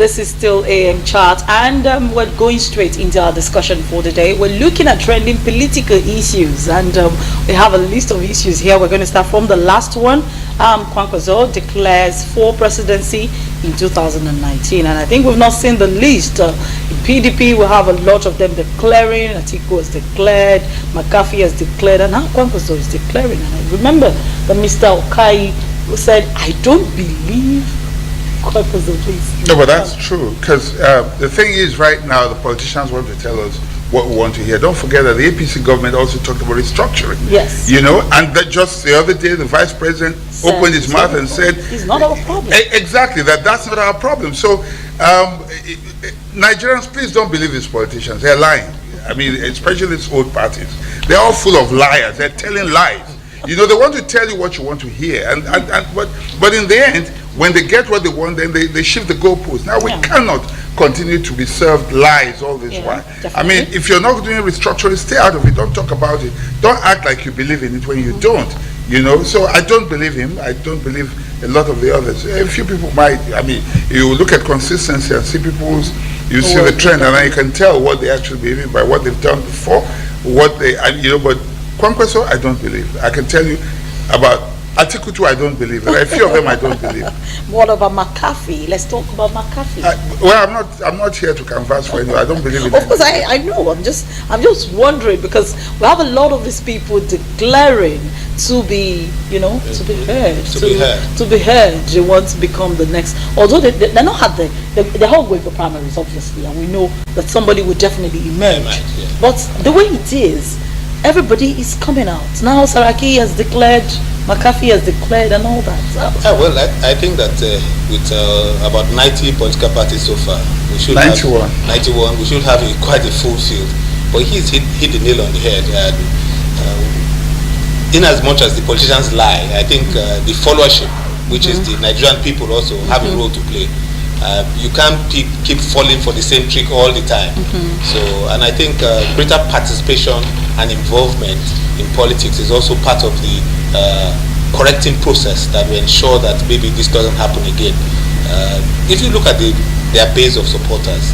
This is still AM Chat, and we're going straight into our discussion for the day. We're looking at trending political issues, and we have a list of issues here. We're going to start from the last one. Kwankwaso declares for presidency in 2019, and I think we've not seen the list. In PDP, we have a lot of them declaring. Atiku has declared, McCarthy has declared, and now Kwankwaso is declaring. And I remember that Mr. Okai who said, "I don't believe." No, but that's true, because the thing is, right now the politicians want to tell us what we want to hear. Don't forget that the APC government also talked about restructuring. Yes. You know, and that just the other day the vice president opened his mouth and said, "It's not our problem." Exactly, that's not our problem. So Nigerians, please don't believe these politicians. They're lying. I mean, especially these old parties. They're all full of liars. They're telling lies. You know, they want to tell you what you want to hear, but in the end, when they get what they want, then they shift the goalposts. Now we cannot continue to be served lies all this while. Definitely. I mean, if you're not doing restructuring, stay out of it. Don't talk about it. Don't act like you believe in it when you don't. You know, so I don't believe him. I don't believe a lot of the others. A few people might. I mean, you look at consistency and see people's. You see the trend, and then you can tell what they actually believe by what they've done before, what they, and you know, but. Kwankwaso, I don't believe. I can tell you about Atiku, I don't believe. There are a few of them I don't believe. What about McCarthy? Let's talk about McCarthy. Well, I'm not here to canvass for anyone. I don't believe in. Of course, I know. I'm just wondering, because we have a lot of these people declaring to be, you know, to be heard, to be heard. They want to become the next. Although they're not had they're all going for primaries, obviously, and we know that somebody will definitely emerge. But the way it is, everybody is coming out. Now Saraki has declared, McCarthy has declared, and all that. Well, I think that with about 90 political parties so far, we should 91. Have 91. We should have quite a full field. But he's hit the nail on the head. And in as much as the politicians lie, I think the followership, which is the Nigerian people, also have a role to play. You can't keep falling for the same trick all the time. So, and I think greater participation and involvement in politics is also part of the correcting process that will ensure that maybe this doesn't happen again. If you look at their base of supporters,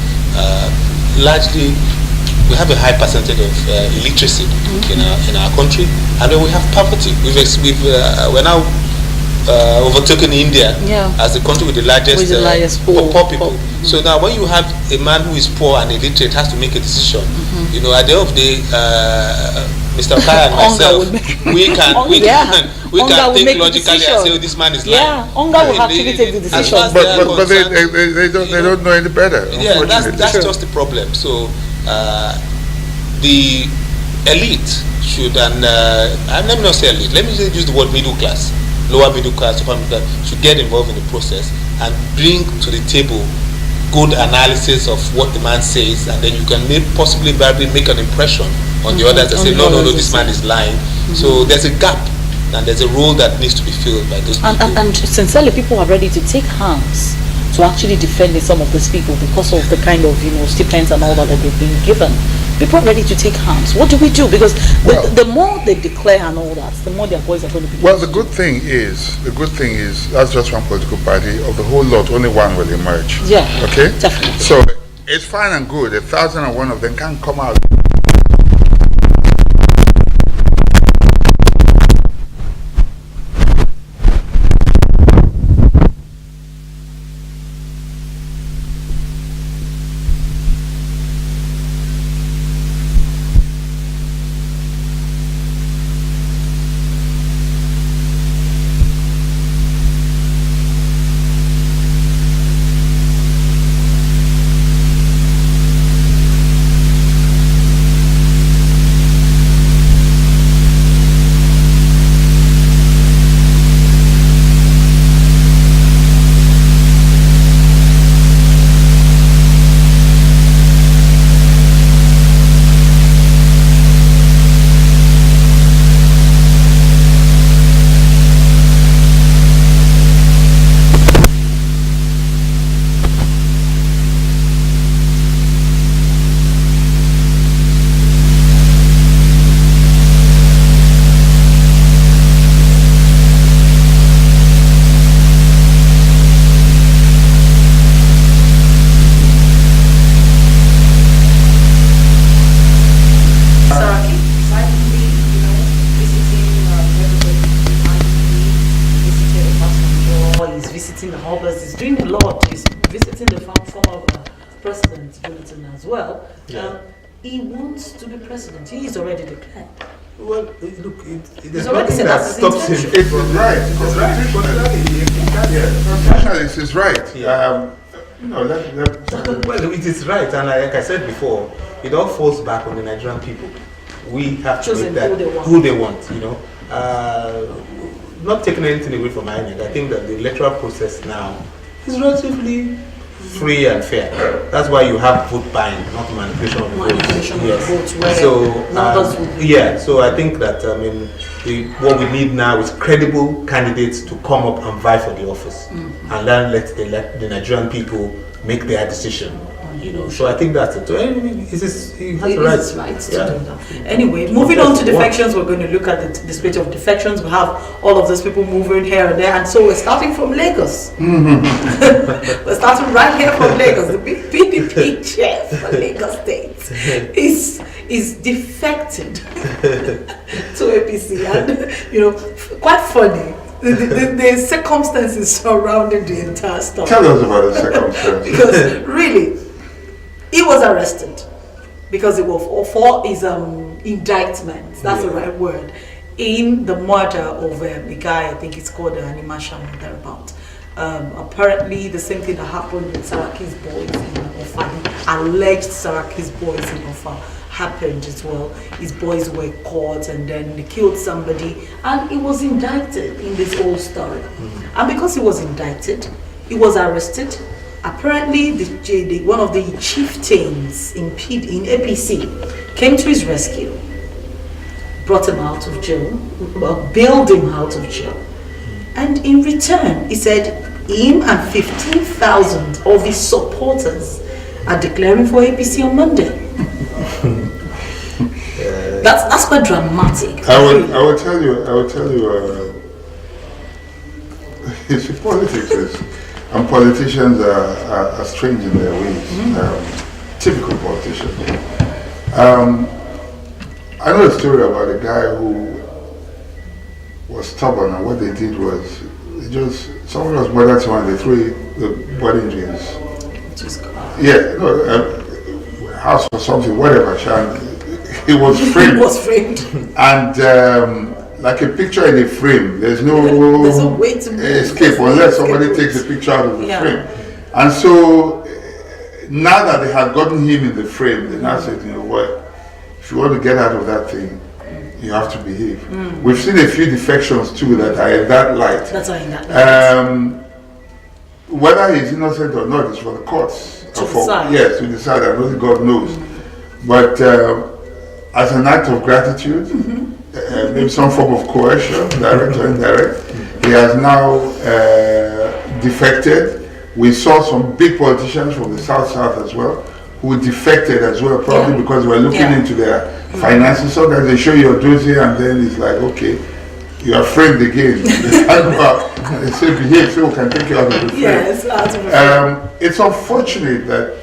largely we have a high percentage of illiteracy in our country, and then we have poverty. We're now overtaken India as the country with the largest poor people. So now when you have a man who is poor and illiterate has to make a decision, you know, at the end of the day, Mr. Kaya and myself, we can think logically and say, oh, this man is lying. Yeah, Onga will actually take the decision. But they don't know any better. Yeah, that's just the problem. So the elite should, and let me not say elite, let me just use the word middle class, lower middle class, upper middle class, should get involved in the process and bring to the table good analysis of what the man says, and then you can possibly make an impression on the others that say, no, this man is lying. So there's a gap, and there's a role that needs to be filled by those people. And sincerely, people are ready to take hands to actually defend some of these people because of the kind of, you know, stipends and all that they've been given. People are ready to take hands. What do we do? Because the more they declare and all that, the more their voice are going to be. Well, the good thing is that's just one political party. Of the whole lot, only one will emerge. Yeah. Okay. Definitely. So it's fine and good. 1,001 of them can't come out. Lord is visiting the former president Jonathan as well. He wants to be president. He is already declared. Well, look, there's already nothing said that that's his stops him. intention. It was right. It was right. Constitutionalist is right. Yeah. Well, it is right, and like I said before, it all falls back on the Nigerian people. We have to Choosing make that who they want. you know. Not taking anything away from INEC, I think that the electoral process now is relatively free and fair. That's why you have vote buying, not manipulation of the votes. Manipulation of the votes, where So numbers will be- so I think that what we need now is credible candidates to come up and vie for the office, and then let the Nigerian people make their decision. You know, so I think that's it. So anyway, he has It the is right to do that. Anyway, moving on to defections, we're going to look at the spate of defections. We have all of those people moving here and there, and so we're starting from Lagos. We're starting right here from Lagos. The big PDP chair for Lagos State is defected to APC, and quite funny. The circumstances surrounding the entire story. tell us about the circumstances. Because really, he was arrested because it was for his indictment. That's the right word, in the murder of a guy. I think it's called Animation thereabout. Apparently, the same thing that happened with Saraki's boys in Ofa, the alleged Saraki's boys in Ofa, happened as well. His boys were caught and then they killed somebody, and he was indicted in this whole story. And because he was indicted, he was arrested. Apparently, one of the chieftains in APC came to his rescue, brought him out of jail, bailed him out of jail, and in return, he said him and 15,000 of his supporters are declaring for APC on Monday. That's quite dramatic. I will tell you. You see, politics is, and politicians are strange in their ways. Typical politicians. I know a story about a guy who was stubborn, and what they did was someone was bothered to, and they threw the body into his house or something, whatever. He was framed. He was framed. And like a picture in a frame, there's no way to escape unless somebody takes a picture out of the frame. And so now that they had gotten him in the frame, they now said, you know what, if you want to get out of that thing, you have to behave. We've seen a few defections too that are in that light. That's why in that light. Whether he's innocent or not is for the courts to decide. Yes, to decide, and only God knows. But as an act of gratitude, maybe some form of coercion, direct or indirect, he has now defected. We saw some big politicians from the South as well who defected as well, probably because they were looking into their finances. Sometimes they show you a dossier and then it's like, okay, you are framed again. And they say behave so we can take you out of the frame. Yes, out of the frame. It's unfortunate that,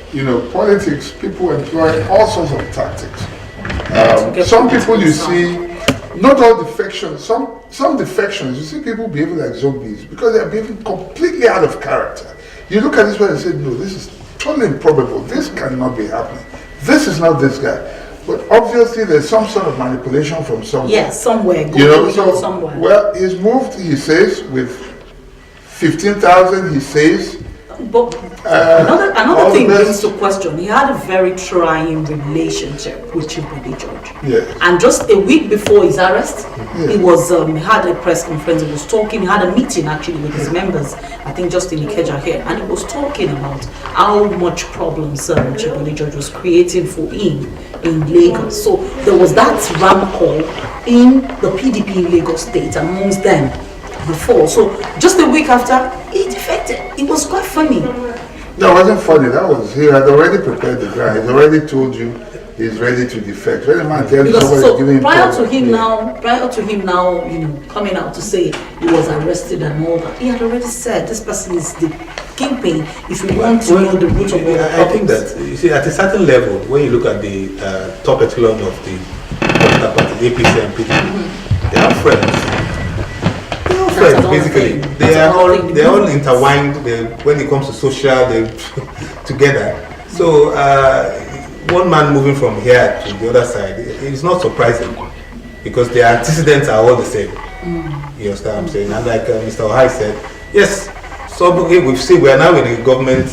politics, people employ all sorts of tactics. Some people you see, not all defections, some defections, you see people behaving like zombies because they are behaving completely out of character. You look at this one and say, no, this is totally improbable. This cannot be happening. This is not this guy. But obviously there's some sort of manipulation from somewhere. Yes, somewhere. Somewhere. Well, he's moved, he says, with 15,000, he says. But another thing brings to question. He had a very trying relationship with Chibodi George. Yes. And just a week before his arrest, he was he had a press conference. He was talking. He had a meeting actually with his members. I think just in Ikeja here, and he was talking about how much problems Chibodi George was creating for him in Lagos. So there was that ram call in the PDP in Lagos State amongst them before. So just a week after, he defected. It was quite funny. No, it wasn't funny. He had already prepared the ground. He's already told you he's ready to defect. When a man tells you somebody's giving him prior to him now, coming out to say he was arrested and all that, he had already said this person is the kingpin. If you want to know the root of all the problems. I think that, you see, at a certain level, when you look at the top echelon of the political party, APC and PDP, they are friends. different. Basically, they're all intertwined. When it comes to social, they together. So one man moving from here to the other side, it's not surprising because the antecedents are all the same. You understand what I'm saying? And like Mr. Ohai said, yes, so we've seen we are now in a government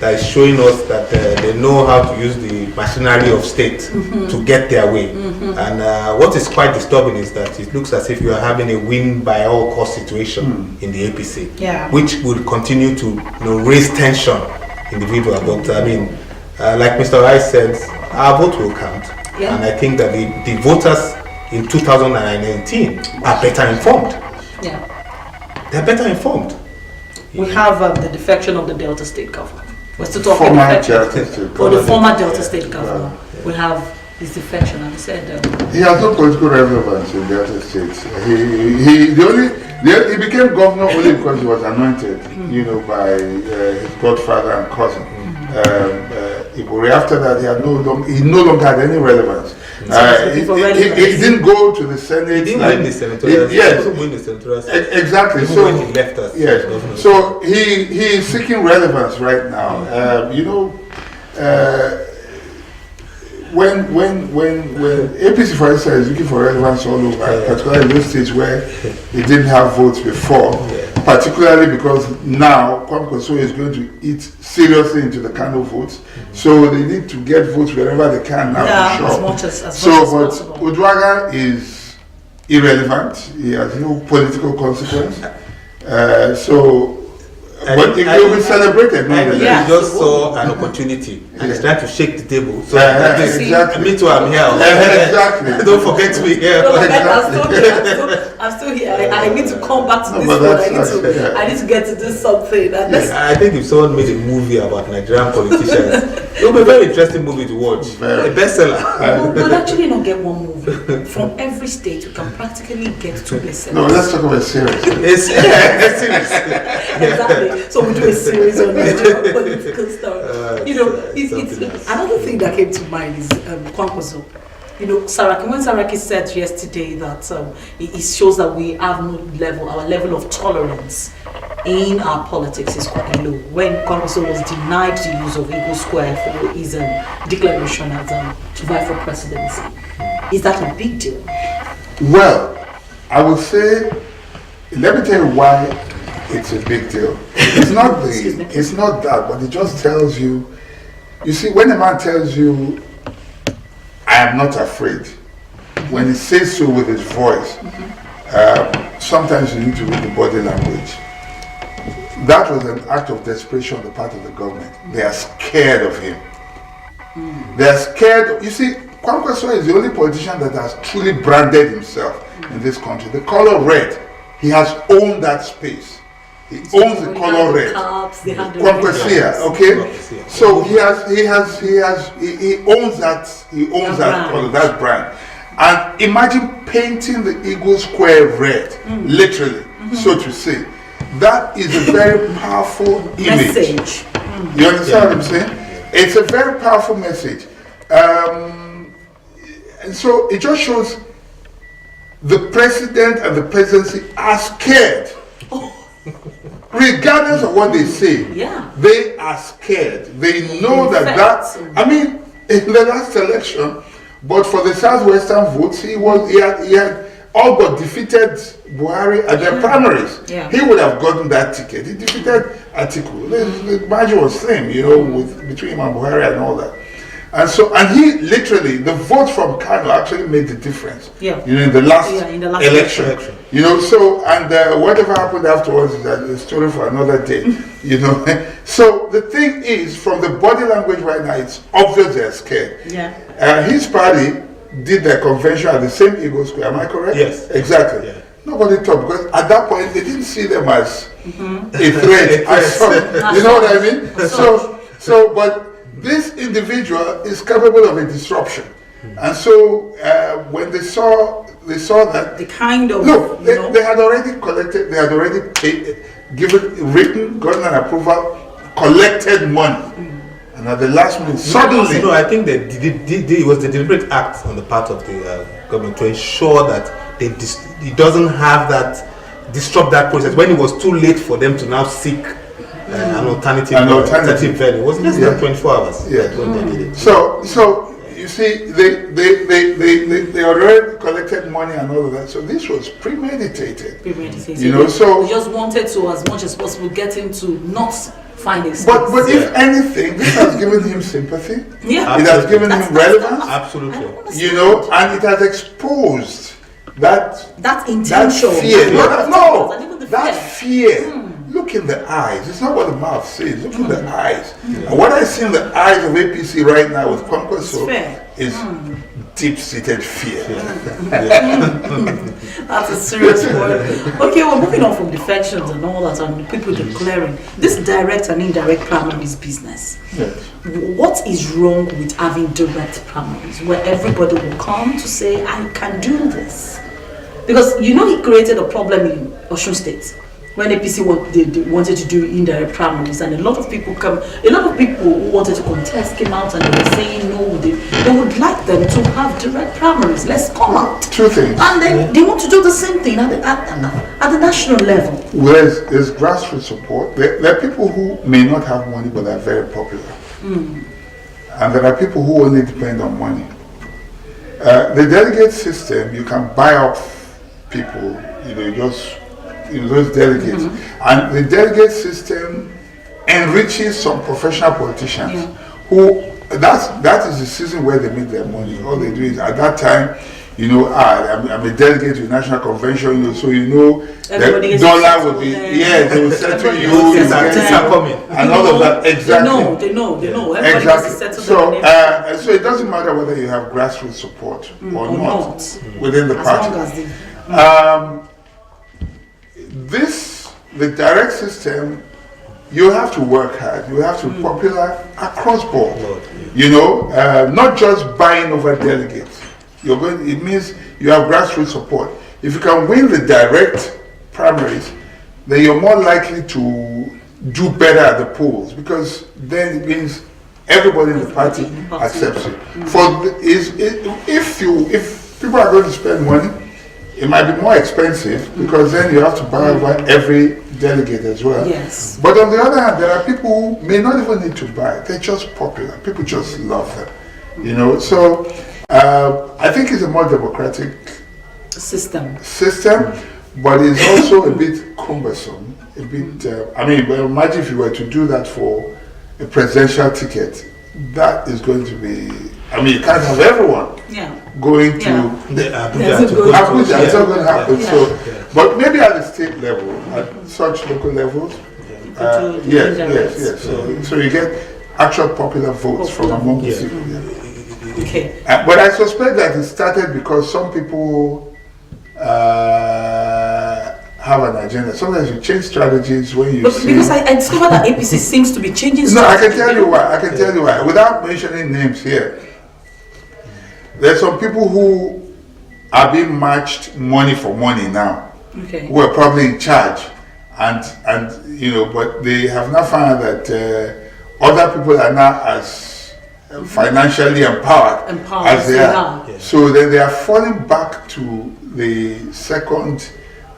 that is showing us that they know how to use the machinery of state to get their way. And what is quite disturbing is that it looks as if you are having a win by all cost situation in the APC, which will continue to raise tension individual. But I mean, like Mr. Rice said, our vote will count. And I think that the voters in 2019 are better informed. They're better informed. We have the defection of the Delta State Governor. We're still talking Former defection. Delta State Or the former Delta State Governor. We have his defection, and he said he has no political relevance in Delta State. He became governor only because he was anointed, by his godfather and cousin. After that, he no longer had any relevance. He didn't go to the Senate. He didn't win the senatorial. Yes, win the senatorial. Exactly. Even So when he left us. Yes. So he is seeking relevance right now. When APC, for instance, is looking for relevance all over, particularly in those states where it didn't have votes before, particularly because now Kwankwaso is going to eat seriously into the Kano votes, so they need to get votes wherever they can now. as much as But possible. Uduaghan is irrelevant. He has no political consequence. But it will be celebrated. He just saw an opportunity and he's trying to shake the table. So exactly. Me too, I'm here. Exactly. Don't forget me here. I'm still here. I need to come back to this one. I need to get to do something. I think if someone made a movie about Nigerian politicians, it would be a very interesting movie to watch. A bestseller. We'll actually not get one movie. From every state, we can practically get two bestsellers. No, let's talk about series. It's serious. Exactly. So we do a series on Nigerian political stuff. Another thing that came to mind is Kwankwaso. Saraki, when Saraki said yesterday that it shows that we have no level, our level of tolerance in our politics is quite low. When Kwankwaso was denied the use of Eagle Square for his declaration as to vie for presidency, is that a big deal? Well, I would say, let me tell you why it's a big deal. It's not it's not that, but it just tells you. You see, when a man tells you, "I am not afraid," when he says so with his voice, sometimes you need to read the body language. That was an act of desperation on the part of the government. They are scared of him. They are scared. You see, Kwankwaso is the only politician that has truly branded himself in this country. The color red, he has owned that space. He owns the color red. Kwankwaso, okay. So he owns that. He owns that color, that brand. And imagine painting the Eagle Square red, literally, so to say. That is a very powerful image. Message. You understand what I'm saying? It's a very powerful message. And so it just shows the president and the presidency are scared. Regardless of what they say, they are scared. They know in in the last election, but for the Southwestern votes, he had all but defeated Buhari at their primaries. He would have gotten that ticket. He defeated Atiku. The margin was slim, between him and Buhari and all that. And he literally, the vote from Kano actually made the difference. In the last election. Whatever happened afterwards is a story for another day. So the thing is, from the body language right now, it's obvious they're scared. His party did their convention at the same Eagle Square. Am I correct? Yes. Exactly. Nobody talked because at that point they didn't see them as a threat. You know what I mean? But this individual is capable of a disruption, and so when they saw that the kind of they had already collected, they had already gotten an approval, collected money, and at the last minute suddenly. I think that it was the deliberate act on the part of the government to ensure that it doesn't have that disrupt that process when it was too late for them to now seek an alternative venue. It was less than 24 hours. Yeah. When they did it. So you see, they already collected money and all of that. So this was premeditated. You know, so we just wanted to, as much as possible, get him to not find a space. But if anything, this has given him sympathy. Yeah. It has given him relevance. Absolutely. You know, and it has exposed that intention. That fear. That fear. Look in the eyes. It's not what the mouth says. Look in the eyes. And what I see in the eyes of APC right now with Kwankwaso is deep-seated fear. That's a serious word. Okay, we're moving on from defections and all that, and people declaring this direct and indirect primaries business. Yes. What is wrong with having direct primaries where everybody will come to say, I can do this? Because you know he created a problem in Osun State when APC they wanted to do indirect primaries, and a lot of people who wanted to contest came out and they were saying no, they would like them to have direct primaries. Let's come out. Two things. And then they want to do the same thing at the national level. There's grassroots support. There are people who may not have money but are very popular. And there are people who only depend on money. The delegate system, you can buy up people, those delegates. And the delegate system enriches some professional politicians who, that is the season where they make their money. All they do is, at that time, I'm a delegate to the National Convention, so the dollar will be, they will settle you, and all of that. Exactly. They know. Exactly. So it doesn't matter whether you have grassroots support or not within the party. The direct system, you have to work hard. You have to be popular across board. Not just buying over delegates. It means you have grassroots support. If you can win the direct primaries, then you're more likely to do better at the polls, because then it means everybody in the party accepts you. If people are going to spend money, it might be more expensive because then you have to buy over every delegate as well. Yes. But on the other hand, there are people who may not even need to buy. They're just popular. People just love them. So I think it's a more democratic system, but it's also a bit cumbersome. Imagine if you were to do that for a presidential ticket. That is going to be, you can't have everyone going to Abuja. It's not going to happen. So, but maybe at the state level, at such local levels, yes. So you get actual popular votes from among the people. Okay. But I suspect that it started because some people have an agenda. Sometimes you change strategies when you see... Because I discovered that APC seems to be changing strategy. No, I can tell you why. Without mentioning names here. There's some people who are being matched money for money now. Okay. Who are probably in charge. And but they have not found out that other people are now as financially empowered as they are. Yeah. So then they are falling back to the second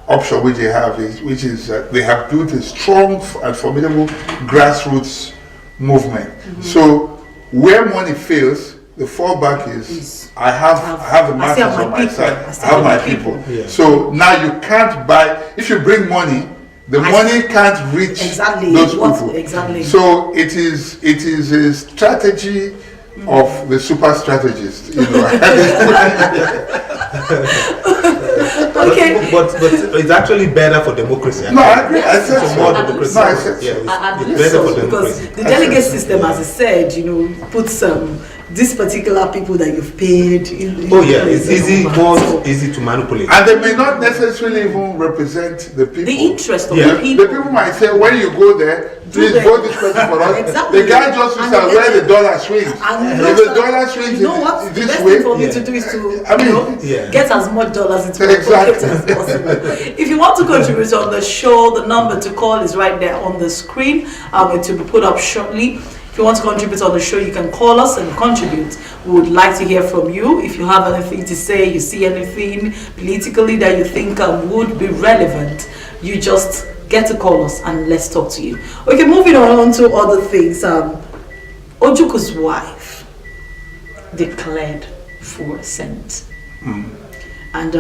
option which they have, which is they have built a strong and formidable grassroots movement. So where money fails, the fallback is I have the masses on my side. I have my people. Yeah. So now you can't buy. If you bring money, the money can't reach those people. Exactly. So it is a strategy of the super strategist. Okay. But it's actually better for democracy. No, I agree. I said so. More democracy. I believe better so, for because democracy. the delegate system, as I said, puts these particular people that you've paid. It's easy to manipulate. And they may not necessarily even represent the people. The interest of the people. The people might say, when you go there, please vote this person for us. Exactly. The guy just looks at where the dollar swings. If the dollar swings this this way, way, for me to do is to get as much dollars into my pocket as possible. If you want to contribute on the show, the number to call is right there on the screen. It will be put up shortly. If you want to contribute on the show, you can call us and contribute. We would like to hear from you. If you have anything to say, you see anything politically that you think would be relevant you just get to call us and let's talk to you. Okay, moving on to other things. Ojuku's wife declared for Senate. And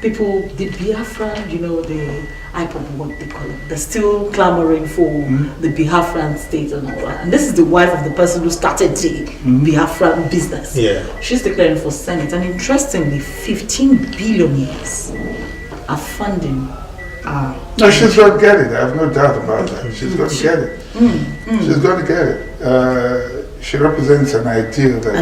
people, the Biafran, the IPOB, what they call it, they're still clamoring for the Biafran state and all that. And this is the wife of the person who started the Biafran business. Yeah. She's declaring for Senate. And interestingly, 15 billionaires are funding. No, she's going to get it. I have no doubt about that. She's going to get it. She's going to get it. She represents an ideal that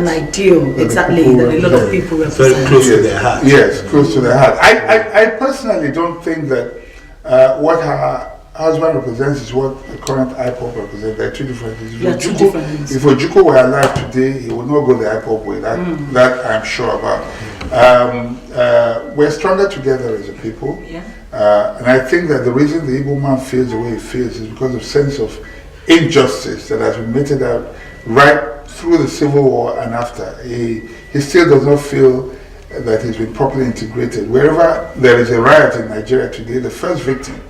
exactly, that a lot of people represent. Very close to their heart. Yes, close to their heart. I personally don't think that what her husband represents is what the current IPOB represents. They're two different things. If Ojukwu were alive today, he would not go the IPOB way. That I'm sure about. We're stronger together as a people. Yeah. And I think that the reason the Igbo man feels the way he feels is because of sense of injustice that has been meted out right through the Civil War and after. He still does not feel that he's been properly integrated. Wherever there is a riot in Nigeria today, the first victim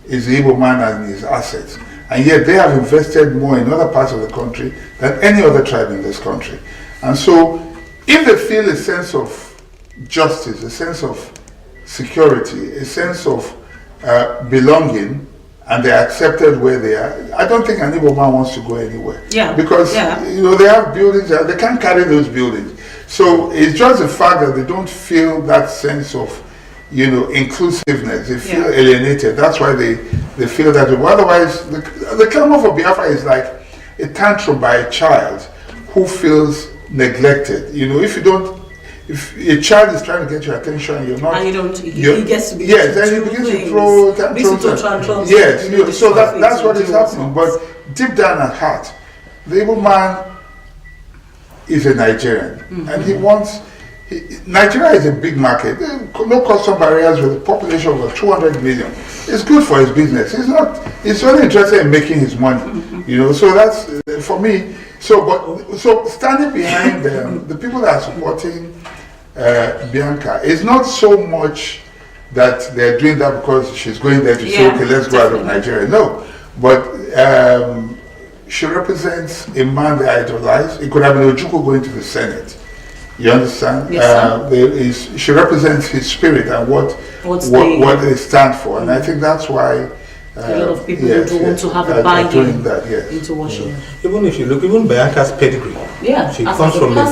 is the Igbo man and his assets. And yet they have invested more in other parts of the country than any other tribe in this country. And so if they feel a sense of justice, a sense of security, a sense of belonging, and they're accepted where they are, I don't think an Igbo man wants to go anywhere. Yeah. Because they have buildings, they can't carry those buildings. So it's just the fact that they don't feel that sense of, inclusiveness. They feel alienated. That's why they feel that way. Otherwise, the clamor for Biafra is like a tantrum by a child who feels neglected. If a child is trying to get your attention, you're not. And he gets to be. Yes, then he begins to throw tantrums. Yes, so that's what is happening. But deep down at heart, the Igbo man is a Nigerian, and he wants. Nigeria is a big market. No custom barriers with a population of over 200 million. It's good for his business. He's only interested in making his money. So that's for me. So standing behind the people that are supporting Bianca is not so much that they're doing that because she's going there to say, okay, let's go out of Nigeria. No, but she represents a man they idolize. It could have been Ojukwu going to the Senate. You understand? Yes, she represents his spirit and what they stand for, and I think that's why a lot of people want to have a buy-in into what she does. Even if you look, even Bianca's pedigree, she comes from a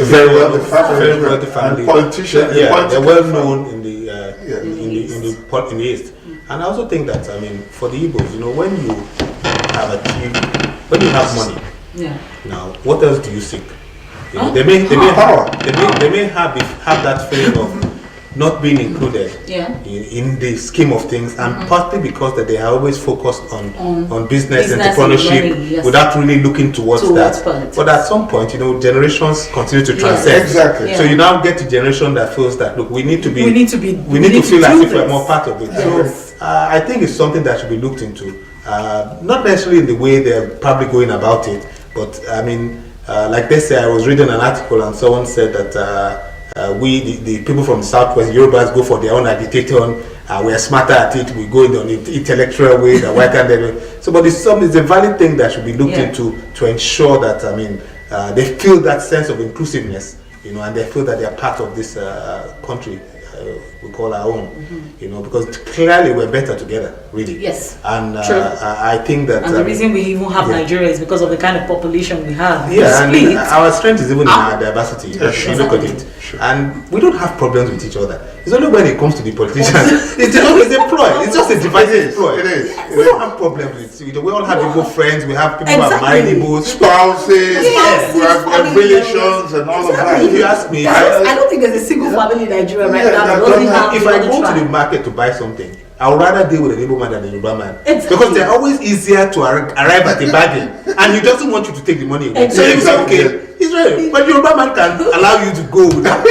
very wealthy family, politician. They're well known in the East. And I also think that for the Igbos, when you have money, now what else do you seek? They may have that feeling of not being included in the scheme of things, and partly because that they are always focused on business entrepreneurship without really looking towards that. Politics. But at some point, generations continue to transcend. Exactly. Yeah. So you now get a generation that feels that we need to feel as if we're more part of it. Yes. So I think it's something that should be looked into. Not necessarily in the way they're probably going about it, but like they say, I was reading an article and someone said that the people from the Southwest, Yorubas, go for their own agitation. We are smarter at it. We go in on the intellectual way. Why can't they do it? So, but it's a valid thing that should be looked into to ensure that they feel that sense of inclusiveness, and they feel that they are part of this country we call our own, because clearly we're better together, really. Yes. And I think that. And the reason we even have Nigeria is because of the kind of population we have. Yeah, and our strength is even in our diversity. If you look at it, and we don't have problems with each other. It's only when it comes to the politicians. It's always a ploy. It's just a divisive ploy. It is. We don't have problems with it. We all have Igbo friends. We have people who are married Igbos, spouses, we have relations, and all of that. If you ask me, I don't think there's a single family in Nigeria right now. If I go to the market to buy something, I would rather deal with an Igbo man than a Yoruba man. Exactly. Because they're always easier to arrive at the bargain, and he doesn't want you to take the money away. So you say, okay, he's right, but Yoruba man can allow you to go without.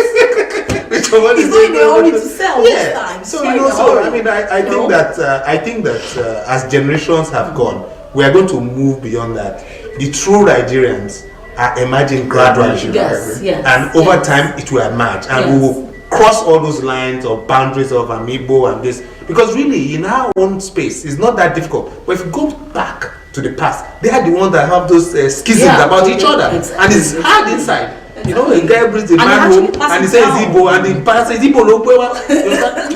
He's not in the hurry to sell this time. So I think that as generations have gone, we are going to move beyond that. The true Nigerians are emerging gradually, yes, and over time it will emerge, and we will cross all those lines or boundaries of Amiibo and this, because really in our own space it's not that difficult. But if you go back to the past, they are the ones that have those schisms about each other, and it's hard inside. You know, a guy brings a man home and he says Igbo, and the pastor says Igbo no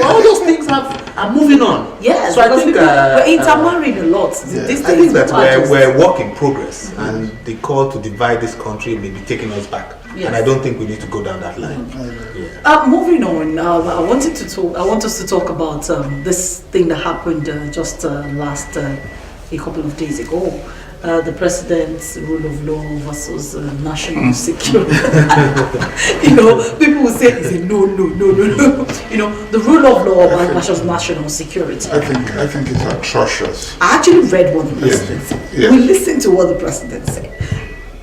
all those things are moving on. Yes, so I think we're intermarrying a lot. This I think that we're a work in progress, and the call to divide this country may be taking us back. Yes. And I don't think we need to go down that line. Moving on, I want us to talk about this thing that happened just last a couple of days ago. The president's rule of law versus national security. You know, people will say it's a no. You know, the rule of law versus national security. I think it's atrocious. I actually read what the president said. Yes. We listened to what the president said.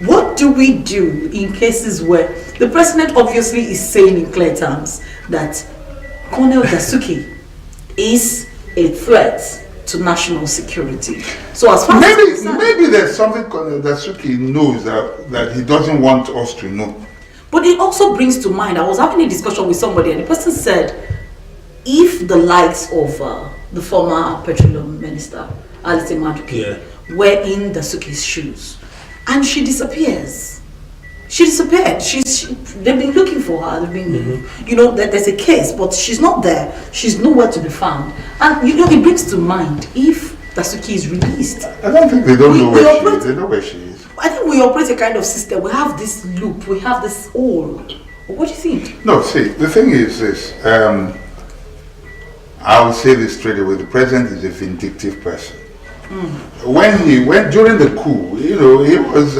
What do we do in cases where the president obviously is saying in clear terms that Colonel Dasuki is a threat to national security? So as far maybe there's something Colonel Dasuki knows that he doesn't want us to know. But it also brings to mind, I was having a discussion with somebody and the person said, if the likes of the former petroleum minister, Alice Maduke, were in Dasuki's shoes, and she disappears. She disappeared. They've been looking for her. They've been, you know, there's a case, but she's not there. She's nowhere to be found. And you know, it brings to mind if Dasuki is released. I don't think they don't know where she is. They know where she is. I think we operate a kind of system. We have this loop. We have this hole. What do you think? No, see, the thing is this. I will say this straight away. The president is a vindictive person. When he went during the coup, you know, he was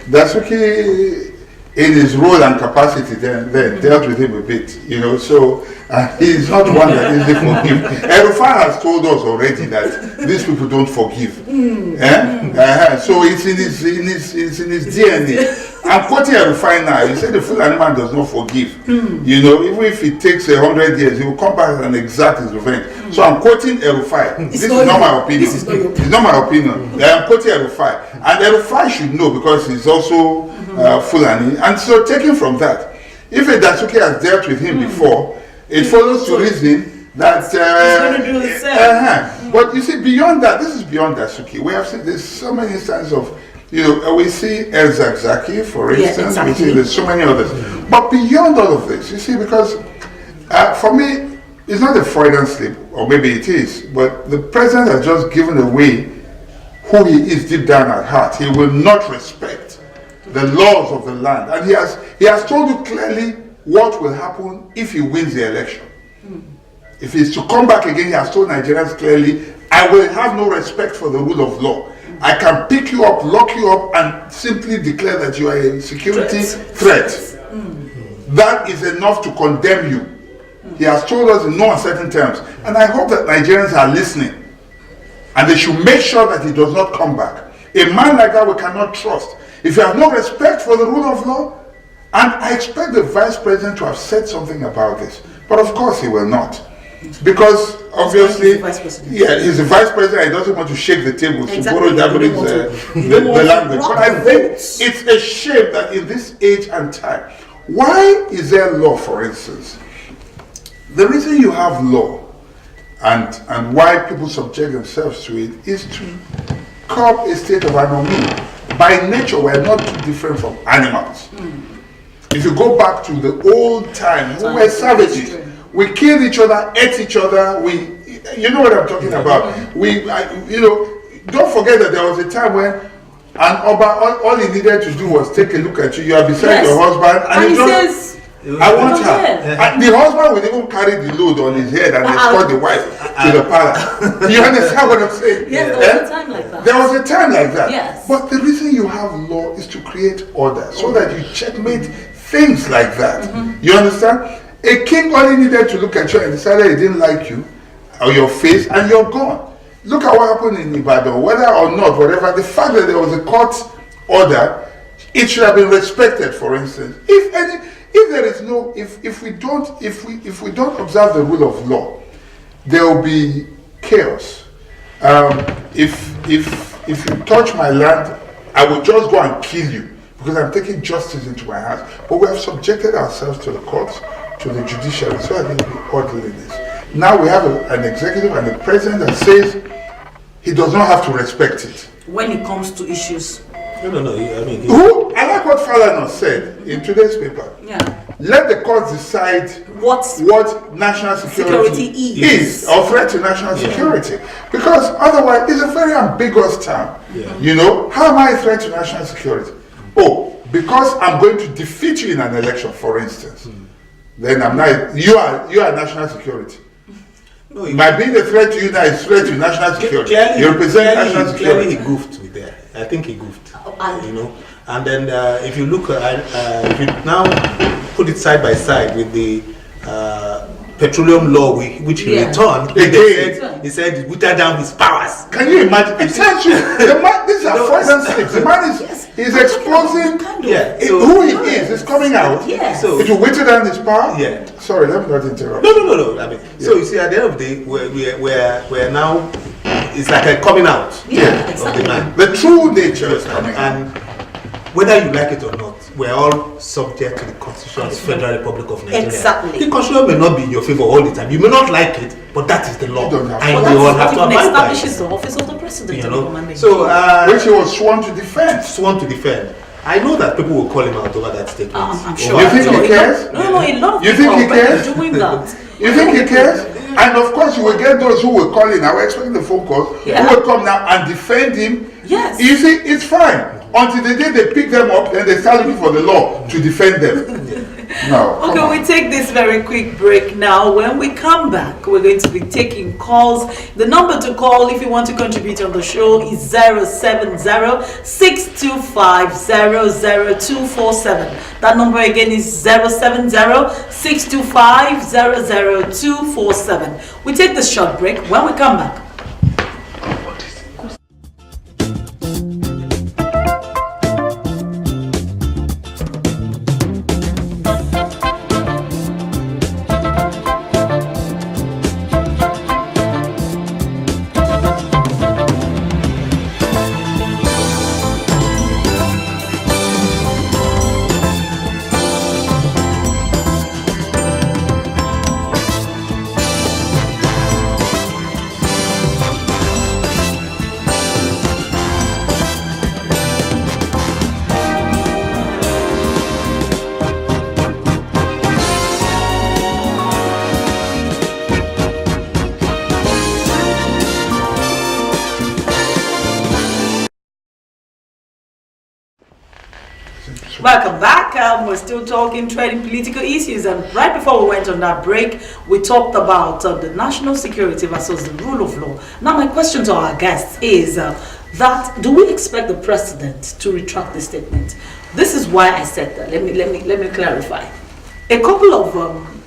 Dasuki in his role and capacity then dealt with him a bit, you know. So he's not one that easily forgive. El-Rufai has told us already that these people don't forgive. So it's in his DNA. I'm quoting El-Rufai now. He said the Fulani man does not forgive. You know, even if it takes 100 years, he will come back and exact his revenge. So I'm quoting El-Rufai. This is not my opinion. It's not my opinion. I'm quoting El-Rufai. And El-Rufai should know because he's also Fulani. And so taken from that, if a Dasuki has dealt with him before, it follows to reason that he's going to do the same. But you see, beyond that, this is beyond Dasuki. We have seen there's so many instances of, you know, we see El Zakzaki, for instance. We see there's so many others. But beyond all of this, you see, because for me, it's not a Freudian slip, or maybe it is, but the president has just given away who he is deep down at heart. He will not respect the laws of the land, and he has told you clearly what will happen if he wins the election. If he's to come back again, he has told Nigerians clearly, I will have no respect for the rule of law. I can pick you up, lock you up, and simply declare that you are a security threat. That is enough to condemn you. He has told us in no uncertain terms. And I hope that Nigerians are listening. And they should make sure that he does not come back. A man like that we cannot trust. If you have no respect for the rule of law, and I expect the vice president to have said something about this. But of course he will not. Because obviously, he's the vice president. He doesn't want to shake the table to borrow the language. But I think it's a shame that in this age and time, why is there law, for instance? The reason you have law and why people subject themselves to it is to curb a state of anomaly. By nature, we're not too different from animals. If you go back to the old time, we were savages. We killed each other, ate each other. You know what I'm talking about. You know, don't forget that there was a time when an Oba, all he needed to do was take a look at you. You are beside your husband, and he says, I want her. And the husband would even carry the load on his head and escort the wife to the palace. You understand what I'm saying? Yes, there was a time like that. There was a time like that. Yes. But the reason you have law is to create order, so that you checkmate things like that. You understand? A king only needed to look at you and decided he didn't like you or your face, and you're gone. Look at what happened in Ibadan, whether or not, whatever. The fact that there was a court order, it should have been respected. For instance, if we don't observe the rule of law, there will be chaos. If you touch my land, I will just go and kill you because I'm taking justice into my hands. But we have subjected ourselves to the courts. to the judiciary so that there will be orderliness. Now we have an executive and a president that says he does not have to respect it. When it comes to issues. No. I mean, I like what Falana said in today's paper. Yeah. Let the courts decide what national security is or threat to national security. Because otherwise, it's a very ambiguous term. Yeah. You know, how am I a threat to national security? Oh, because I'm going to defeat you in an election, for instance. Then I'm not. You are national security. No, My being a threat to you now is threat to national security. You represent national security. Clearly, he goofed with that. I think he goofed. You know, and then if you look at, if you now put it side by side with the petroleum law which he returned, he said he watered down his powers. Can you imagine? It tells you the man. These are foreign slips. The man is exposing who he is. It's coming out. So it will water down his power. Yeah. Sorry, let me not interrupt. No. I mean, so you see, at the end of the day, we're now. It's like a coming out of the man. The true nature is coming out. And whether you like it or not, we're all subject to the Constitution of the Federal Republic of Nigeria. Exactly. The Constitution may not be in your favor all the time. You may not like it, but that is the law. You don't have And to. we all have to abide by establishes it. the office of the president. You know? So, which he was sworn to defend. I know that people will call him out over that statement. I'm sure. You think he cares? No, a lot of You people think he are already cares? doing that. You think he cares? And of course, you will get those who will call in. I will expect the phone calls. Yeah. Who will come now and defend him. Yes. You see, it's fine. Until the day they pick them up, then they start looking for the law to defend them. No. Okay, we take this very quick break now. When we come back, we're going to be taking calls. The number to call if you want to contribute on the show is 070-625-00247. That number again is 070-625-00247. We take this short break. When we come back, welcome back. We're still talking trading political issues, and right before we went on that break, we talked about the national security versus the rule of law. Now, my question to our guests is that do we expect the president to retract the statement? This is why I said that. Let me clarify. A couple of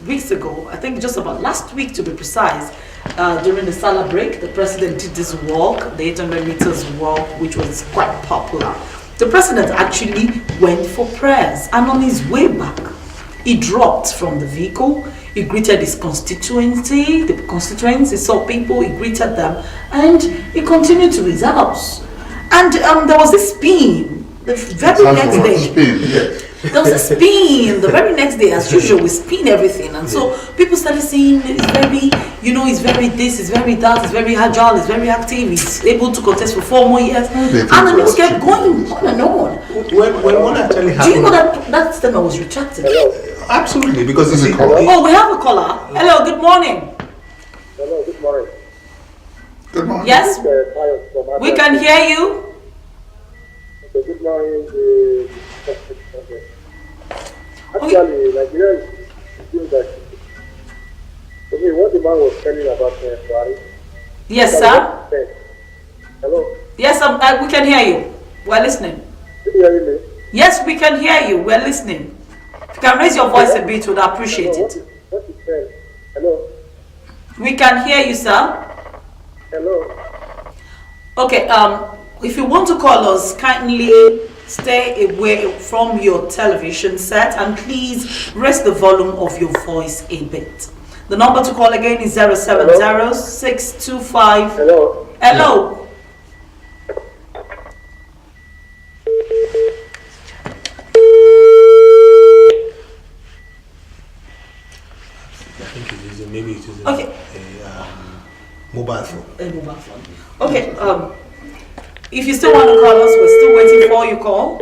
weeks ago, I think just about last week to be precise, during the Salah break, the president did this walk, the 800 meters walk, which was quite popular. The president actually went for prayers, and on his way back, he dropped from the vehicle. He greeted his constituency, the constituents. He saw people, he greeted them, and he continued to his house. And there was this spin the very next day. There was a spin the very next day, as usual. We spin everything, and so people started saying it's very, it's very this, it's very that, it's very agile, it's very active, it's able to contest for 4 more years, and the news kept going on and on. When one actually happened, do you know that statement was retracted? Absolutely, because you see, oh, we have a caller. Hello, good morning. Hello, good morning. Good morning. Yes, we can hear you. Okay, good morning. Actually, Nigeria is doing that. To me, what the man was telling about Buhari. Yes, sir. Hello. Yes, we can hear you. We're listening. Can you hear me? Yes, we can hear you. We're listening. If you can raise your voice a bit, we'd appreciate it. What is said? Hello. We can hear you, sir. Hello. Okay. If you want to call us, kindly stay away from your television set and please raise the volume of your voice a bit. The number to call again is 070-625. Hello. Hello. It is Okay. a mobile phone. A mobile phone. Okay. If you still want to call us, we're still waiting for your call.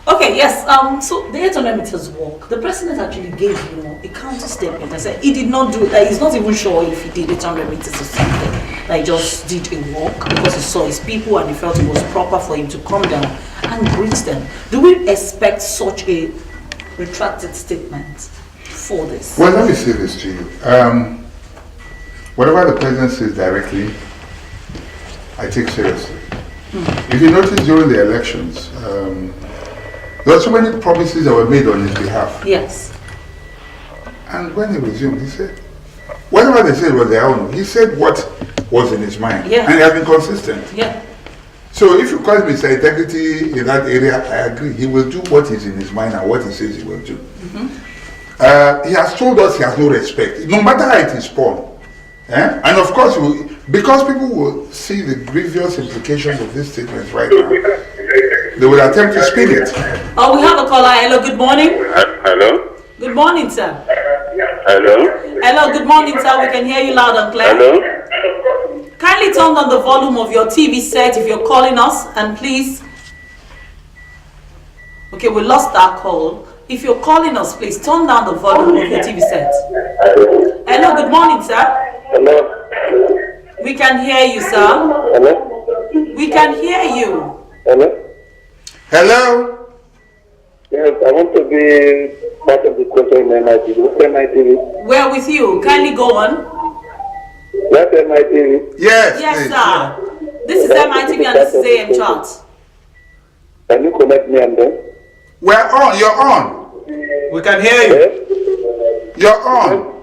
Okay, yes. So the 800 meters walk, the president actually gave, a counter statement. I said he did not do that. He's not even sure if he did 800 meters or something. Like, he just did a walk because he saw his people and he felt it was proper for him to come down and greet them. Do we expect such a retracted statement for this? Well, let me say this to you. Whatever the president says directly, I take seriously. If you notice during the elections, there were so many promises that were made on his behalf. Yes. And when he resumed, he said, whatever they said was their own. He said what was in his mind. Yeah. And he has been consistent. Yeah. So if you call him Mr. Integrity in that area, I agree. He will do what is in his mind and what he says he will do. He has told us he has no respect, no matter how it is porn. And of course, because people will see the grievous implications of this statement right now, they will attempt to spin it. Oh, we have a caller. Hello, good morning. Hello? Good morning, sir. Hello? Hello, good morning, sir. We can hear you loud and clear. Hello? Kindly turn on the volume of your TV set if you're calling us, and please. Okay, we lost that call. If you're calling us, please turn down the volume of your TV set. Hello, good morning, sir. Hello? We can hear you, sir. Hello? We can hear you. Hello? Hello? Yes, I want to be part of the question in MITV. What's MITV? We're with you. Kindly go on. That's MITV. Yes, Yes, please. sir. This is MITV and this is AM Chart. Can you connect me and them? We're on. You're on. We can hear you. Yes? You're on.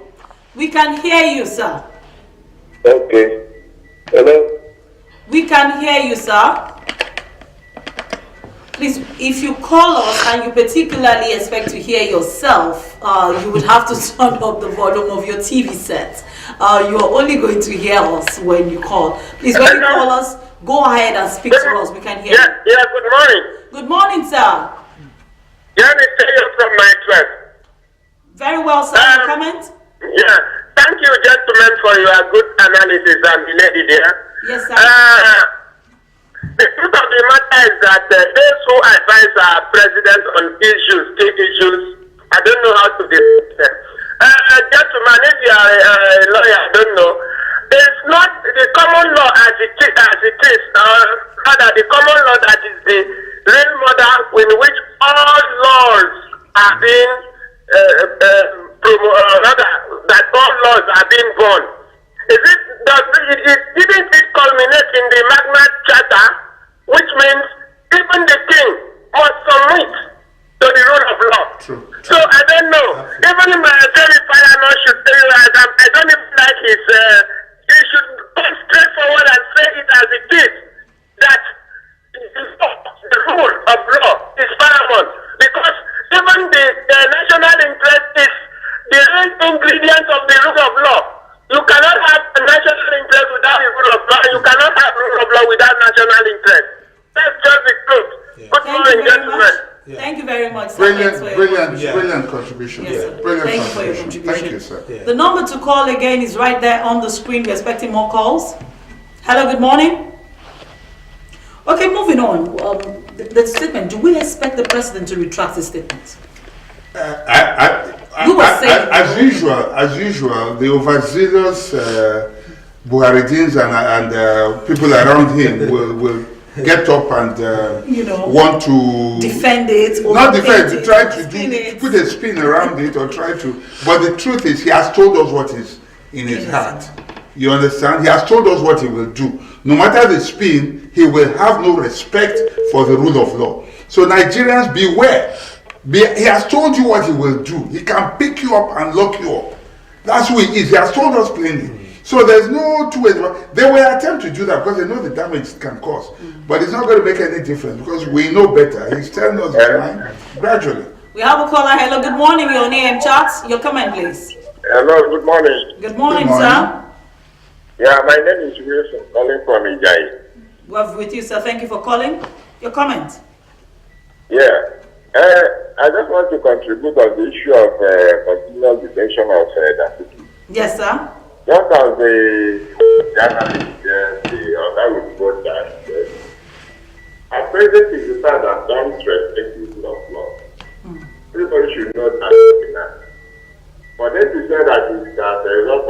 We can hear you, sir. Okay. Hello? We can hear you, sir. Please, if you call us and you particularly expect to hear yourself, you would have to turn up the volume of your TV set. You are only going to hear us when you call. Please, when you call us, go ahead and speak to us. We can hear you. Yeah, good morning. Good morning, sir. Yeah, they tell you from my trust. Very well, sir. Your comment? Yeah, thank you, gentlemen, for your good analysis and the lady there. Yes, sir. The truth of the matter is that those who advise our president on issues, state issues, I don't know how to discuss them. Gentlemen, if you are a lawyer, I don't know. It's not the common law as it is, rather the common law that is the real model in which all laws are being that all laws are being born. Didn't it culminate in the Magna Charta, which means even the king must submit to the rule of law? True. So I don't know. Even my very father should tell you that I don't even like his. He should come straight forward and say it as it is. That the rule of law is paramount, because even the national interest is the real ingredient of the rule of law. You cannot have a national interest without the rule of law, and you cannot have rule of law without national interest. That's just the truth. Thank Good you morning, very gentlemen. much. Thank you very much, sir. Thanks for your contribution. Brilliant contribution. Yes, sir. Brilliant Thank you for your contribution. contribution. Thank you, sir. The number to call again is right there on the screen. We're expecting more calls. Hello, good morning. Okay, moving on. The statement. Do we expect the president to retract his statement? As usual, the overzealous Buharidins and people around him will get up and want to defend it, or not defend, it, to try to put a spin around it or try to. But the truth is, he has told us what is in his heart. You understand? He has told us what he will do. No matter the spin, he will have no respect for the rule of law. So Nigerians, beware. He has told you what he will do. He can pick you up and lock you up. That's who he is. He has told us plainly. So there's no two ways. They will attempt to do that because they know the damage it can cause. But it's not going to make any difference because we know better. He's telling us his mind gradually. We have a caller. Hello, good morning. Your name, Charts. Your comment, please. Hello, good morning. Good morning, Good morning. sir. Yeah, my name is Wilson, calling from Ijai. We're with you, sir. Thank you for calling. Your comment. Yeah. I just want to contribute on the issue of continual detention of Dasuki. Yes, sir. Just as the journalist, the other report that our president is the fact that don't respect the rule of law. Everybody should know that. For them to say that there is not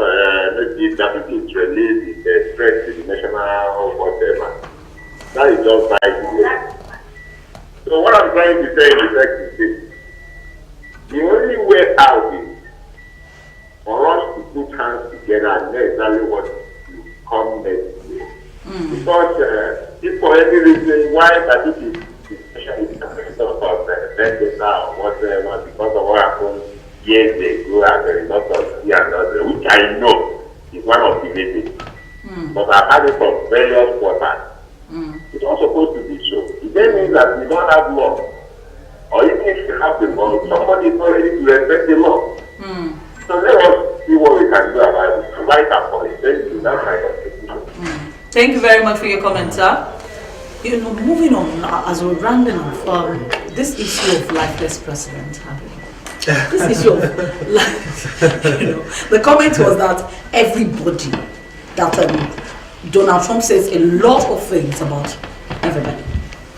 maybe that it is released is a threat to the national whatever. That is just by the way. So what I'm trying to say in effect is this. The only way out is for us to put hands together and know exactly what will come next year. Because if for any reason why that it is especially a result of vendetta or whatever, because of what happened years ago as a result of another, which I know is one of the reasons. But I've had it from various quarters. It's not supposed to be so. It then means that we don't have law. Or even if you have the law, somebody is not ready to respect the law. So let us see what we can do about it. Write a point. Then that's my contribution. Thank you very much for your comment, sir. You know, moving on, as we're rounding off, this issue of lifeless president, this issue of life, the comment was that everybody, that Donald Trump says a lot of things about everybody.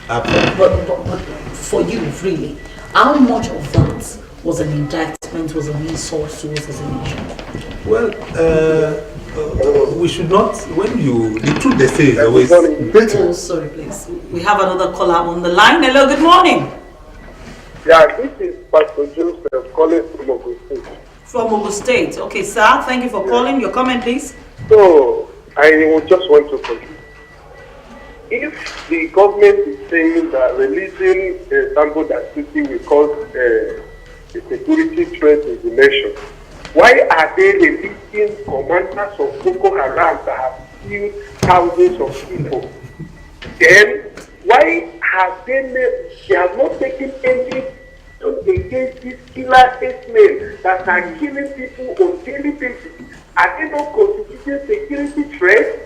But for you, really, how much of that was an indictment, was an insult to us as a nation? Well, we should not, the truth they say is always better. Oh, sorry, please. We have another caller on the line. Hello, good morning. Yeah, this is Pastor Joseph calling from Ogun State. From Ogun State. Okay, sir, thank you for calling. Your comment, please. So, I would just want to contribute. If the government is saying that releasing Sambo Dasuki will cause a security threat in the nation, why are they releasing commanders of Boko Haram that have killed thousands of people? Then, why have they have not taken any against these killer herdsmen that are killing people on daily basis? Are they not constituting security threats?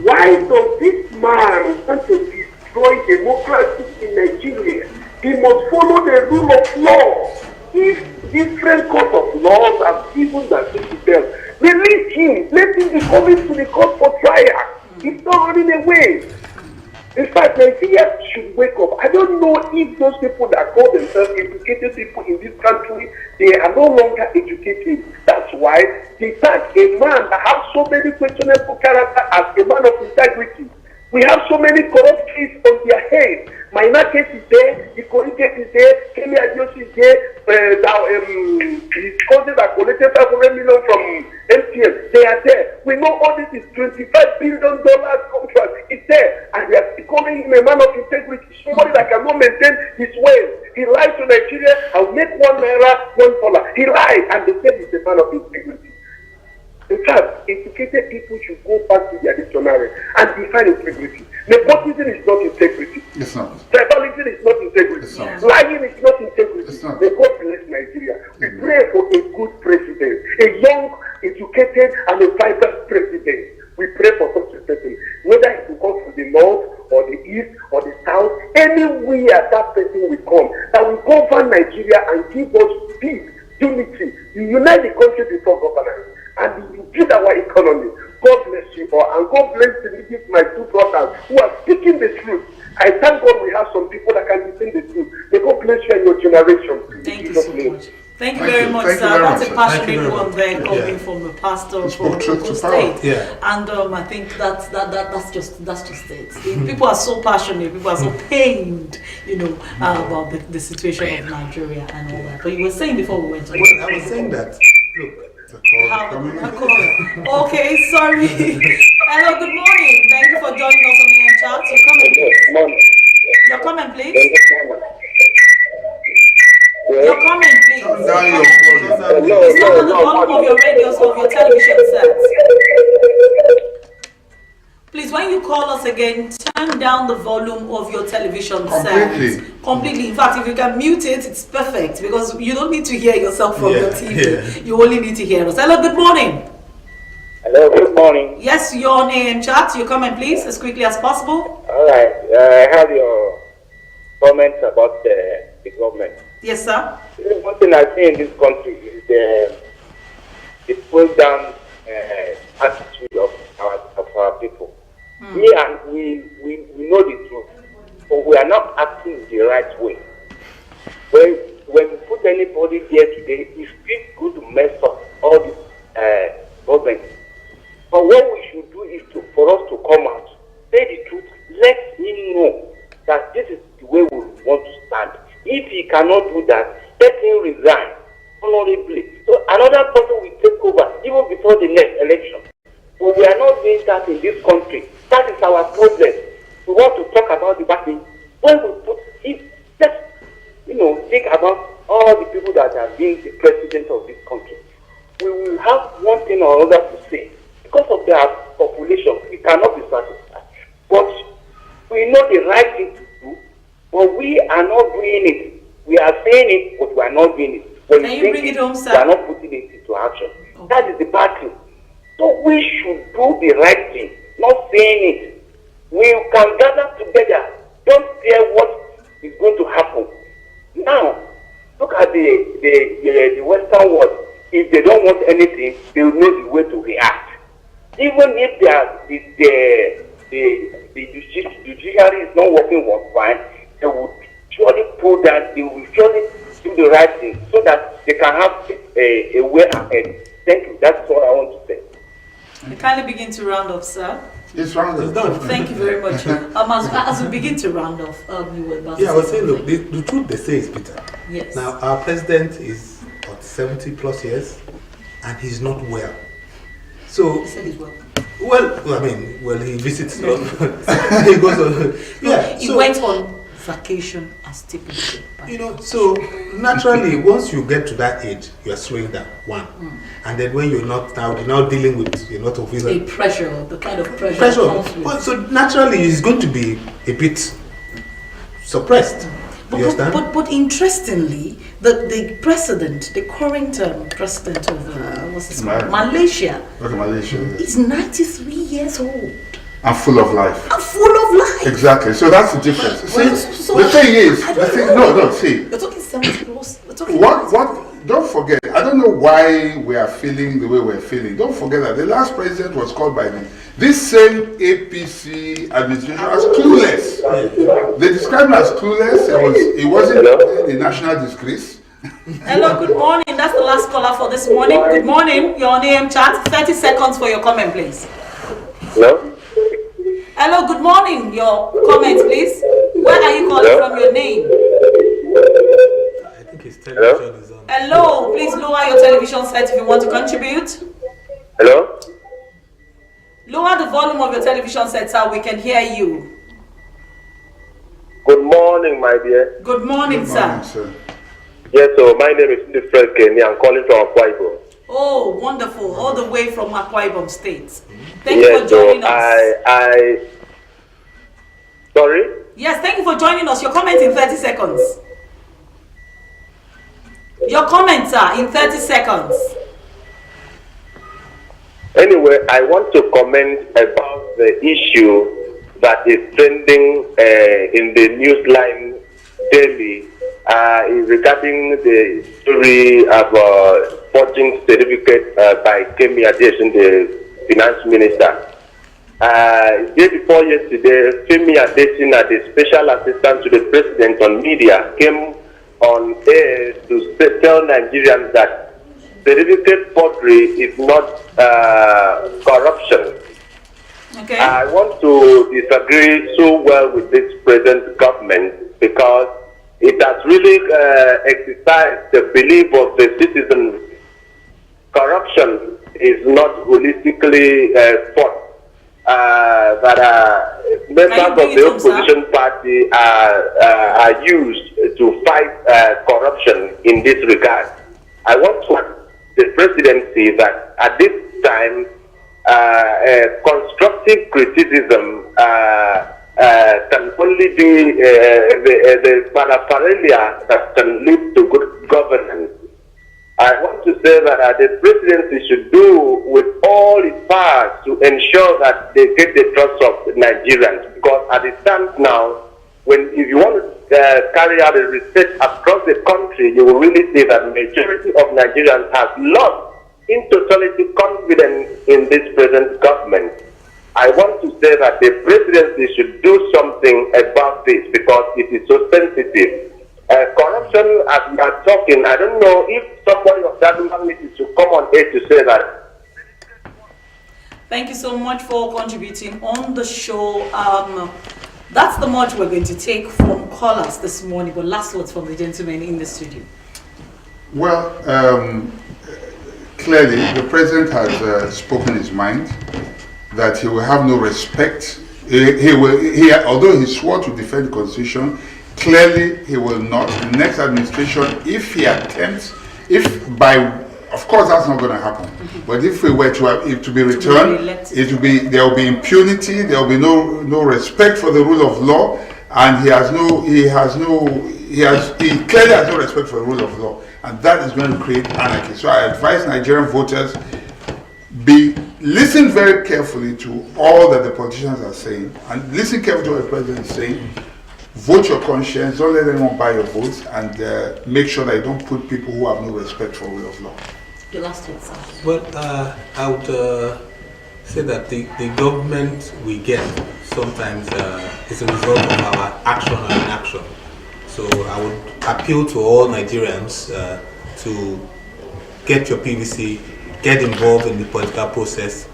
Why does this man want to destroy democracy in Nigeria? He must follow the rule of law. If different court of laws have given that to them, release him. Let him be coming to the court for trial. He's not running away. In fact, Nigeria should wake up. I don't know if those people that call themselves educated people in this country, they are no longer educated. That's why they tag a man that has so many questionable character as a man of integrity. We have so many corrupt cases on their head. Minor case is there, the Ikori case is there, Kemi Adeosi is there, his cousins are collected 500 million from MTN. They are there. We know all this is $25 billion contract. It's there. And we are calling him a man of integrity, somebody that cannot maintain his ways. He lied to Nigeria, I'll make $1 $1. He lied, and they said he's a man of integrity. In fact, educated people should go back to their dictionary and define integrity. Nepotism is not integrity. It's not. Tribalism is not integrity. It's not. Lying is not integrity. It's not. May God bless Nigeria. We pray for a good president, a young, educated, and a vibrant president. We pray for such a person, whether it will come from the north or the east or the south, anywhere that person will come, that will govern Nigeria and give us peace, unity, unite the country before governance, and you build our economy. God bless you all, and God bless my two brothers who are speaking the truth. I thank God we have some people that can defend the truth. May God bless you and your generation. Thank you so much. Thank you very much, sir. That's a passionate one there coming from the pastor from Ogun State. And I think that's just it. People are so passionate, people are so pained, about the situation of Nigeria and all that. But you were saying before we went on. Well, I was saying that, look, okay, sorry. Hello, good morning. Thank you for joining us on the chat. Your comment, please. Your comment, please. It's not on the volume of your radios or your television sets. Please, when you call us again, turn down the volume of your television set. Completely. In fact, if you can mute it, it's perfect because you don't need to hear yourself from your TV. You only need to hear us. Hello, good morning. Hello, good morning. Yes, your name, chat. Your comment, please, as quickly as possible. All right. I have your comments about the the government. Yes, sir. One thing I see in this country is the pull down attitude of our people. We know the truth, but we are not acting the right way. When we put anybody there today, it's still good to mess up all this government. But what we should do is for us to come out, say the truth, let him know that this is the way we want to stand. If he cannot do that, let him resign honorably. So another person will take over even before the next election. But we are not doing that in this country. That is our problem. We want to talk about the battle. When we put it, just think about all the people that are being the president of this country. We will have one thing or another to say. Because of their population, we cannot be satisfied. But we know the right thing to do, but we are not doing it. We are saying it, but we are not doing it. When Can you bring it home, sir? We are not putting it into action. Okay. That is the bad thing. So we should do the right thing, not saying it. We can gather together. Don't fear what is going to happen. Now, look at the Western world. If they don't want anything, they will know the way to react. Even if the judiciary is not working fine, they will surely pull that. They will surely do the right thing so that they can have a way ahead. Thank you. That's all I want to say. We kindly begin to round off, sir. It's rounded. Thank you very much. As we begin to round off, you were about to I was say saying, look, something. the truth they say is bitter. Yes. Now, our president is 70 plus years, and he's not well. So, He said he's well. he visits. He goes on. He went on vacation as stipulated. So naturally, once you get to that age, you are slowing down. And then when you're not dealing with a lot of the pressure, the kind of pressure. That comes with. So naturally, it's going to be a bit suppressed. But interestingly, the president, the current president of Malaysia, is 93 years old. And full of life. Exactly. So that's the difference. The thing is, You're talking 70 plus. Don't forget, I don't know why we are feeling the way we're feeling. Don't forget that the last president was called by this same APC administration as clueless. They described him as clueless. It wasn't a national disgrace. Hello, good morning. That's the last caller for this morning. Good morning. You're on AM chat. 30 seconds for your comment, please. Hello, good morning. Your comment, please. Where are you calling from? Your name? I think his television is on. Hello, please lower your television set if you want to contribute. Hello? Lower the volume of your television set so we can hear you. Good morning, my dear. Good morning, sir. Yes, so my name is Fred Kenny. I'm calling from Akwa Ibom. Oh, wonderful. All the way from Akwa Ibom State. Thank you for joining us. Sorry? Yes, thank you for joining us. Your comment in 30 seconds. Your comments are in 30 seconds. Anyway, I want to comment about the issue that is trending in the newsline daily regarding the story of forging certificate by Kemi Adeson, the finance minister. Day before yesterday, Kemi Adeson, the special assistant to the president on media, came on air to tell Nigerians that certificate forgery is not corruption. Okay. I want to disagree so well with this present government because it has really exercised the belief of the citizens. Corruption is not holistically fought. That members of the opposition party are used to fight corruption in this regard. I want to ask the presidency that at this time, constructive criticism can only be the paraphernalia that can lead to good governance. I want to say that the presidency should do with all its powers to ensure that they get the trust of Nigerians. Because at the time now, if you want to carry out a research across the country, you will really see that the majority of Nigerians have lost in totality confidence in this present government. I want to say that the presidency should do something about this because it is so sensitive. Corruption, as we are talking, I don't know if somebody of that magnitude should come on air to say that. Thank you so much for contributing on the show. That's the much we're going to take from callers this morning, but last words from the gentleman in the studio. Well, clearly the president has spoken his mind that he will have no respect. Although he swore to defend the constitution, clearly he will not. In the next administration, if he attempts, of course that's not going to happen. But if we were to be returned, there will be impunity. There will be no respect for the rule of law, and he clearly has no respect for the rule of law, and that is going to create anarchy. So I advise Nigerian voters listen very carefully to all that the politicians are saying, and listen carefully to what the president is saying. Vote your conscience, don't let anyone buy your votes, and make sure that you don't put people who have no respect for rule of law. The last one, sir. Well, I would say that the government we get sometimes is a result of our action or inaction. So I would appeal to all Nigerians to get your PVC, get involved in the political process.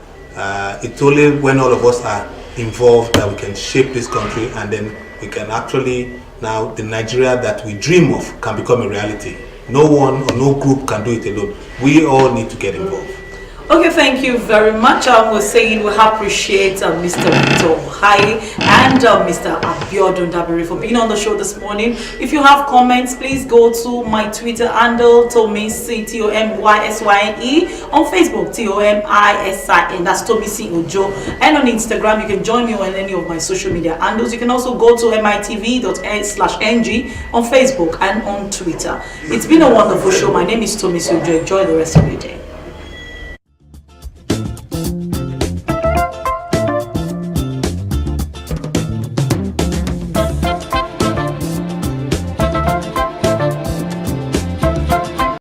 It's only when all of us are involved that we can shape this country, and then we can actually, now the Nigeria that we dream of can become a reality. No one or no group can do it alone. We all need to get involved. Okay, thank you very much. We're saying we appreciate Mr. Victor Hai and Mr. Abiodun Dabiri for being on the show this morning. If you have comments, please go to my Twitter handle, Tomisin, Tomysyne, on Facebook, Tomisin, that's Tomisin Ojo, and on Instagram, you can join me on any of my social media handles. You can also go to mitv.n/ng on Facebook and on Twitter. It's been a wonderful show. My name is Tomisin Ojo. Enjoy the rest of your day.